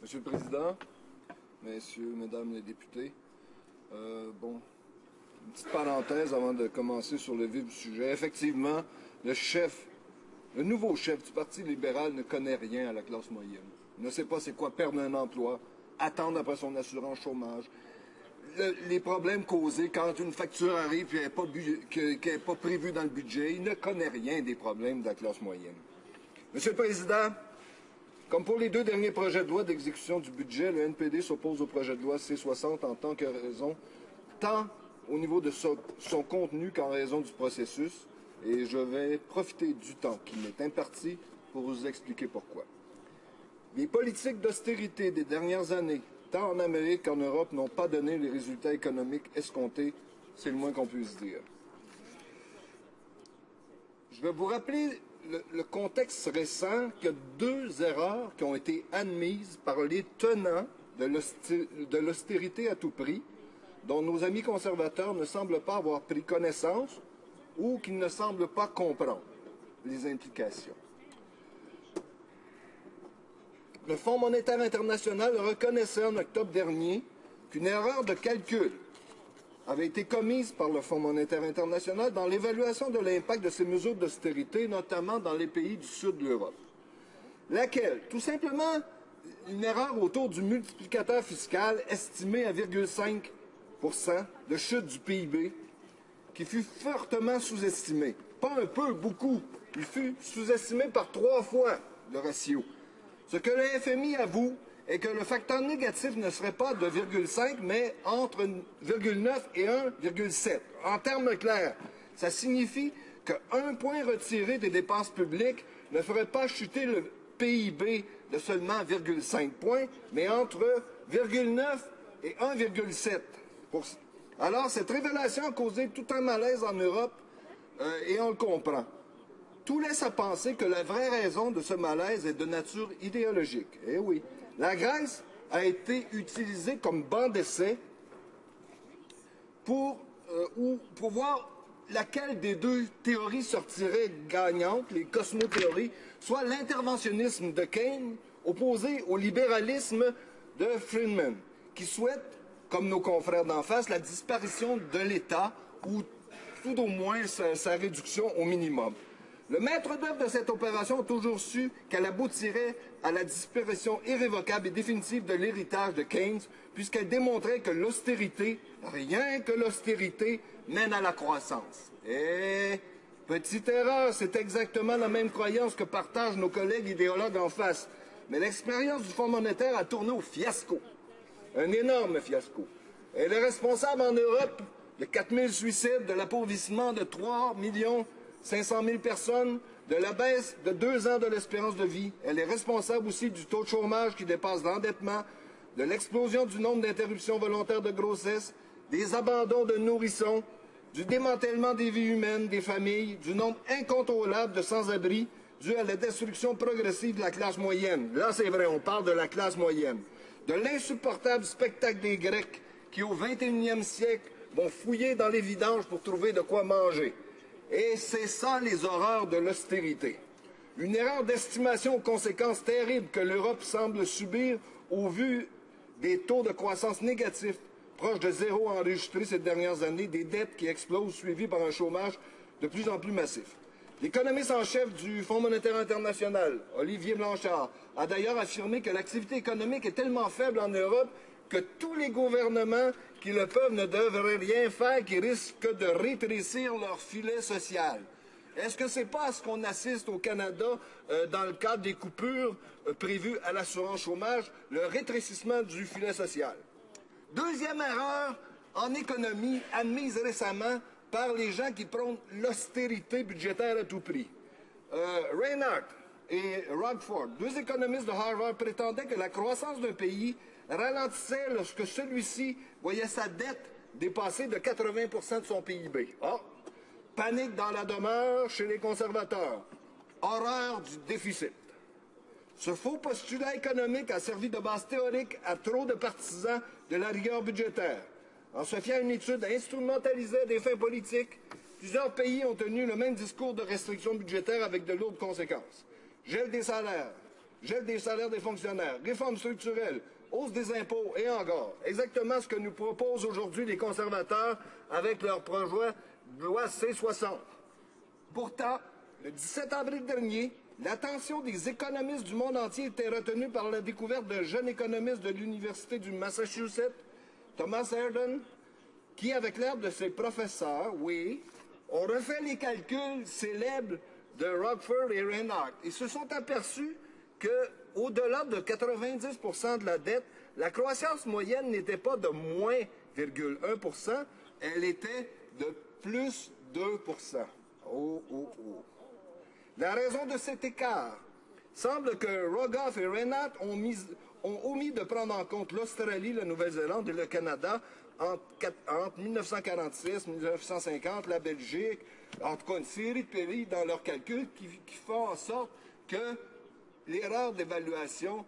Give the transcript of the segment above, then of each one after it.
Monsieur le Président, Messieurs, Mesdames les députés, une petite parenthèse avant de commencer sur le vif du sujet. Effectivement, le nouveau chef du Parti libéral ne connaît rien à la classe moyenne. Il ne sait pas c'est quoi perdre un emploi, attendre après son assurance chômage, les problèmes causés quand une facture arrive et qui n'est pas prévue dans le budget. Il ne connaît rien des problèmes de la classe moyenne. Monsieur le Président, comme pour les deux derniers projets de loi d'exécution du budget, le NPD s'oppose au projet de loi C-60 en tant que raison, tant au niveau de son contenu qu'en raison du processus, et je vais profiter du temps qui m'est imparti pour vous expliquer pourquoi. Les politiques d'austérité des dernières années, tant en Amérique qu'en Europe, n'ont pas donné les résultats économiques escomptés, c'est le moins qu'on puisse dire. Je vais vous rappeler le contexte récent qu'il y a deux erreurs qui ont été admises par les tenants de l'austérité à tout prix, dont nos amis conservateurs ne semblent pas avoir pris connaissance ou qu'ils ne semblent pas comprendre les implications. Le Fonds monétaire international reconnaissait en octobre dernier qu'une erreur de calcul avait été commise par le Fonds monétaire international dans l'évaluation de l'impact de ces mesures d'austérité, notamment dans les pays du sud de l'Europe. Laquelle? Tout simplement une erreur autour du multiplicateur fiscal estimé à 0,5% de chute du PIB, qui fut fortement sous-estimé. Pas un peu, beaucoup. Il fut sous-estimé par 3 fois le ratio. Ce que le FMI avoue est que le facteur négatif ne serait pas de 0,5, mais entre 0,9 et 1,7. En termes clairs, ça signifie qu'un point retiré des dépenses publiques ne ferait pas chuter le PIB de seulement 0,5 points, mais entre 0,9 et 1,7 %. Alors, cette révélation a causé tout un malaise en Europe, et on le comprend. Tout laisse à penser que la vraie raison de ce malaise est de nature idéologique. Eh oui, la Grèce a été utilisée comme banc d'essai pour voir laquelle des deux théories sortirait gagnante, les cosmothéories, soit l'interventionnisme de Keynes opposé au libéralisme de Friedman, qui souhaite, comme nos confrères d'en face, la disparition de l'État ou tout au moins sa réduction au minimum. Le maître d'œuvre de cette opération a toujours su qu'elle aboutirait à la disparition irrévocable et définitive de l'héritage de Keynes, puisqu'elle démontrait que l'austérité, rien que l'austérité, mène à la croissance. Et petite erreur, c'est exactement la même croyance que partagent nos collègues idéologues en face. Mais l'expérience du Fonds monétaire a tourné au fiasco. Un énorme fiasco. Elle est responsable en Europe de 4 000 suicides, de l'appauvrissement de 3 500 000 personnes, de la baisse de 2 ans de l'espérance de vie. Elle est responsable aussi du taux de chômage qui dépasse l'endettement, de l'explosion du nombre d'interruptions volontaires de grossesse, des abandons de nourrissons, du démantèlement des vies humaines, des familles, du nombre incontrôlable de sans-abri dû à la destruction progressive de la classe moyenne. Là, c'est vrai, on parle de la classe moyenne. De l'insupportable spectacle des Grecs qui, au XXIe siècle, vont fouiller dans les vidanges pour trouver de quoi manger. Et c'est ça les horreurs de l'austérité. Une erreur d'estimation aux conséquences terribles que l'Europe semble subir au vu des taux de croissance négatifs, proches de zéro enregistrés ces dernières années, des dettes qui explosent suivies par un chômage de plus en plus massif. L'économiste en chef du Fonds monétaire international, Olivier Blanchard, a d'ailleurs affirmé que l'activité économique est tellement faible en Europe que tous les gouvernements qui le peuvent ne devraient rien faire, qui risquent de rétrécir leur filet social. Est-ce que c'est pas à ce qu'on assiste au Canada dans le cadre des coupures prévues à l'assurance chômage, le rétrécissement du filet social? Deuxième erreur en économie admise récemment par les gens qui prônent l'austérité budgétaire à tout prix. Reinhardt et Rockford, deux économistes de Harvard, prétendaient que la croissance d'un pays ralentissait lorsque celui-ci voyait sa dette dépasser de 80% de son PIB. Oh, panique dans la demeure chez les conservateurs. Horreur du déficit. Ce faux postulat économique a servi de base théorique à trop de partisans de la rigueur budgétaire. En se fiant à une étude instrumentalisée à des fins politiques, plusieurs pays ont tenu le même discours de restriction budgétaire avec de lourdes conséquences. Gel des salaires, gel des salaires des fonctionnaires, réforme structurelle, hausse des impôts et encore. Exactement ce que nous proposent aujourd'hui les conservateurs avec leur projet de loi C-60. Pourtant, le 17 avril dernier, l'attention des économistes du monde entier était retenue par la découverte d'un jeune économiste de l'Université du Massachusetts, Thomas Erdon, qui, avec l'aide de ses professeurs, oui, ont refait les calculs célèbres de Rockford et Reinhardt. Ils se sont aperçus qu'au-delà de 90% de la dette, la croissance moyenne n'était pas de moins 0,1%, elle était de plus 2%. Oh, oh, oh. La raison de cet écart semble que Rogoff et Reinhardt ont omis de prendre en compte l'Australie, la Nouvelle-Zélande et le Canada entre 1946 et 1950, la Belgique, en tout cas une série de pays dans leurs calculs qui font en sorte que l'erreur d'évaluation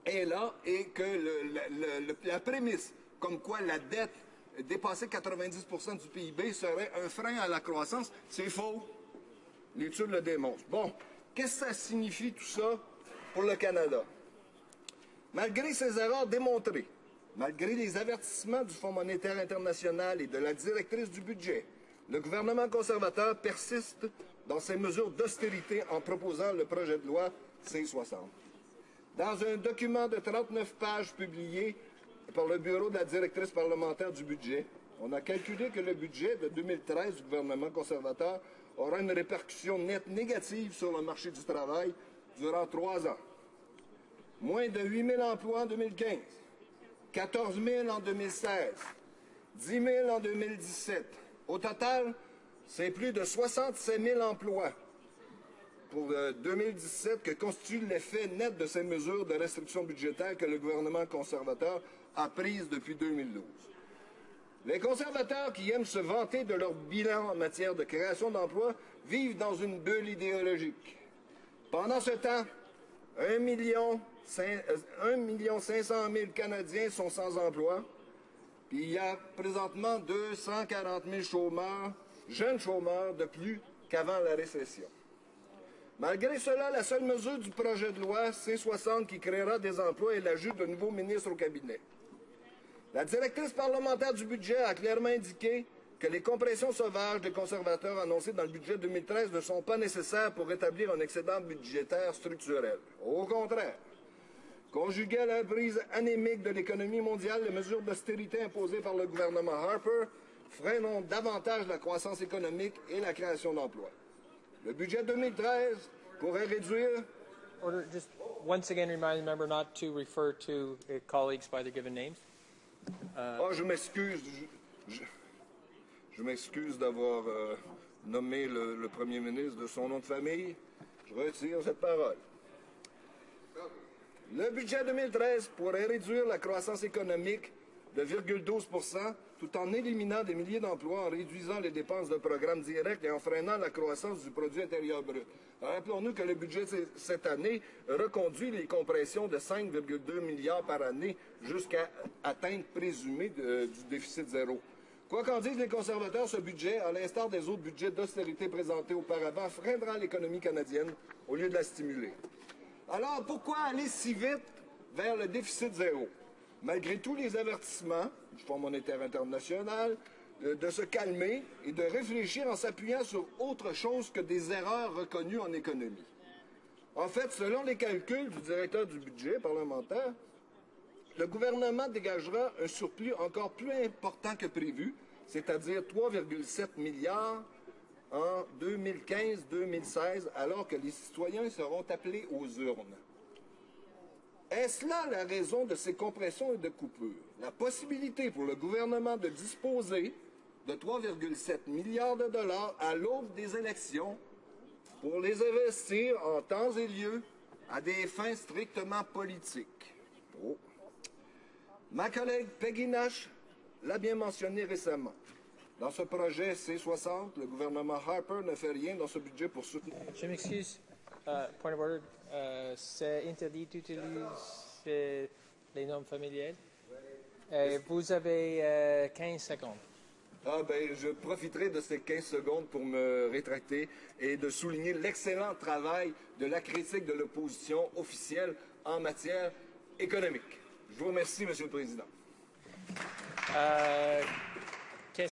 est là et que la prémisse comme quoi la dette dépasser 90% du PIB serait un frein à la croissance, c'est faux. L'étude le démontre. Bon, qu'est-ce que ça signifie tout ça pour le Canada? Malgré ces erreurs démontrées, malgré les avertissements du Fonds monétaire international et de la directrice du budget, le gouvernement conservateur persiste dans ses mesures d'austérité en proposant le projet de loi C-60. Dans un document de 39 pages publié par le bureau de la directrice parlementaire du budget, on a calculé que le budget de 2013 du gouvernement conservateur aura une répercussion nette négative sur le marché du travail durant 3 ans. Moins de 8 000 emplois en 2015, 14 000 en 2016, 10 000 en 2017. Au total, c'est plus de 67 000 emplois pour 2017 que constitue l'effet net de ces mesures de restriction budgétaire que le gouvernement conservateur a prises depuis 2012. Les conservateurs qui aiment se vanter de leur bilan en matière de création d'emplois vivent dans une bulle idéologique. Pendant ce temps, 1,5 million Canadiens sont sans emploi, puis il y a présentement 240 000 chômeurs, jeunes chômeurs de plus qu'avant la récession. Malgré cela, la seule mesure du projet de loi C-60 qui créera des emplois est l'ajout de nouveaux ministres au cabinet. La directrice parlementaire du budget a clairement indiqué que les compressions sauvages des conservateurs annoncées dans le budget 2013 ne sont pas nécessaires pour rétablir un excédent budgétaire structurel. Au contraire, conjuguées à la prise anémique de l'économie mondiale, les mesures d'austérité imposées par le gouvernement Harper freineront davantage la croissance économique et la création d'emplois. Le budget 2013 pourrait réduire... Order, just once again remind the member not to refer to colleagues by their given names. je m'excuse. Je m'excuse d'avoir nommé le premier ministre de son nom de famille. Je retire cette parole. Le budget 2013 pourrait réduire la croissance économique de 0,12% tout en éliminant des milliers d'emplois, en réduisant les dépenses de programmes directs et en freinant la croissance du produit intérieur brut. Rappelons-nous que le budget cette année reconduit les compressions de 5,2 milliards par année jusqu'à atteindre présumée du déficit zéro. Quoi qu'en disent les conservateurs, ce budget, à l'instar des autres budgets d'austérité présentés auparavant, freinera l'économie canadienne au lieu de la stimuler. Alors, pourquoi aller si vite vers le déficit zéro? Malgré tous les avertissements du Fonds monétaire international, de se calmer et de réfléchir en s'appuyant sur autre chose que des erreurs reconnues en économie. En fait, selon les calculs du directeur du budget parlementaire, le gouvernement dégagera un surplus encore plus important que prévu, c'est-à-dire 3,7 milliards en 2015-2016, alors que les citoyens seront appelés aux urnes. Est-ce là la raison de ces compressions et de coupures? La possibilité pour le gouvernement de disposer de 3,7 milliards de dollars à l'aube des élections pour les investir en temps et lieu à des fins strictement politiques. Oh. Ma collègue Peggy Nash l'a bien mentionné récemment. Dans ce projet C-60, le gouvernement Harper ne fait rien dans ce budget pour soutenir... Je m'excuse. Point of order. C'est interdit d'utiliser les noms familiers. Vous avez 15 secondes. Ah ben, je profiterai de ces 15 secondes pour me rétracter et de souligner l'excellent travail de la critique de l'opposition officielle en matière économique. Je vous remercie, Monsieur le Président.